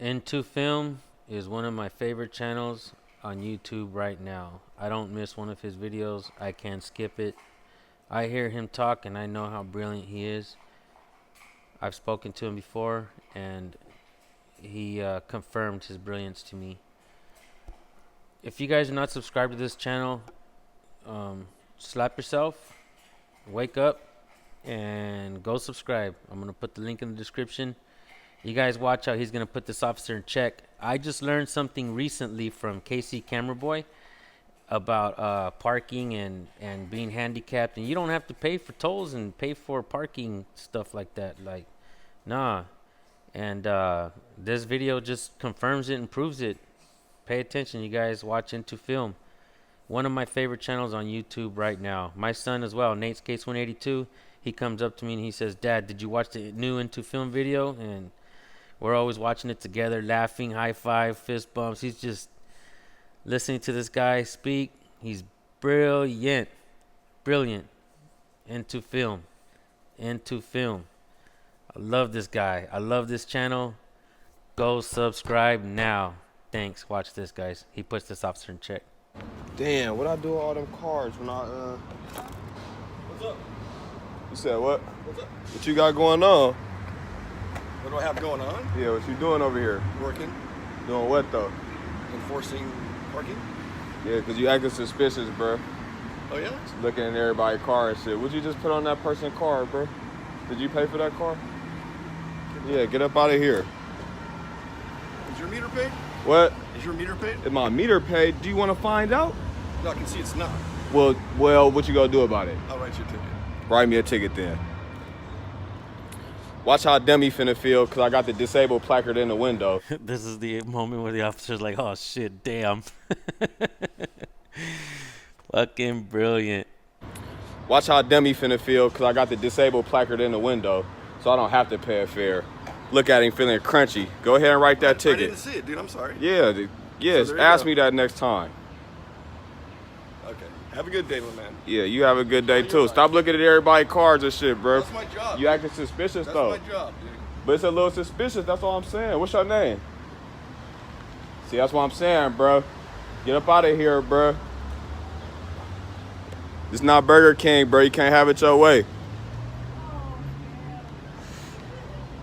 Into Film is one of my favorite channels on YouTube right now. I don't miss one of his videos. I can't skip it. I hear him talk and I know how brilliant he is. I've spoken to him before and he confirmed his brilliance to me. If you guys are not subscribed to this channel, slap yourself, wake up, and go subscribe. I'm going to put the link in the description. You guys watch out. He's going to put this officer in check. I just learned something recently from Casey Cameraboy about parking and being handicapped. And you don't have to pay for tolls and pay for parking stuff like that. Like, nah. And this video just confirms it and proves it. Pay attention, you guys. Watch Into Film. One of my favorite channels on YouTube right now. My son as well, Nate's Case 182. He comes up to me and he says, "Dad, did you watch the new Into Film video?" And we're always watching it together, laughing, high five, fist bumps. He's just listening to this guy speak. He's brilliant. Brilliant. Into Film. Into Film. I love this guy. I love this channel. Go subscribe now. Thanks. Watch this, guys. He puts this officer in check. Damn, what I do with all them cards when I What's up? You said what? What's up? What you got going on? What do I have going on? Yeah, what you doing over here? Working, Doing what though? enforcing parking. Yeah, cause you acting suspicious, bro. Oh yeah? Looking at everybody's car and shit. What'd you just put on that person's car, bro? Did you pay for that car? Yeah, get up out of here. Is your meter paid? What? Is your meter paid? Is my meter paid? Do you want to find out? No, I can see it's not. Well, what you gonna do about it? I'll write you a ticket. Write me a ticket then. Watch how dummy finna feel, cause I got the disabled placard in the window. This is the moment where the officer's like, "Oh shit, damn." Fucking brilliant. Watch how dummy finna feel, cause I got the disabled placard in the window, so I don't have to pay a fare. Look at him feeling crunchy. Go ahead and write that I ticket. didn't see it, dude. I'm sorry. Yeah, yes. So there you Ask go. me that next time. Okay. Have a good day, my man. Yeah, you have a good day You're too. right. Stop looking at everybody's cards and shit, bro. That's my job. You acting suspicious That's though. my job, dude. But it's a little suspicious. That's all I'm saying. What's your name? See, that's what I'm saying, bro. Get up out of here, bro. This not Burger King, bro. You can't have it your way.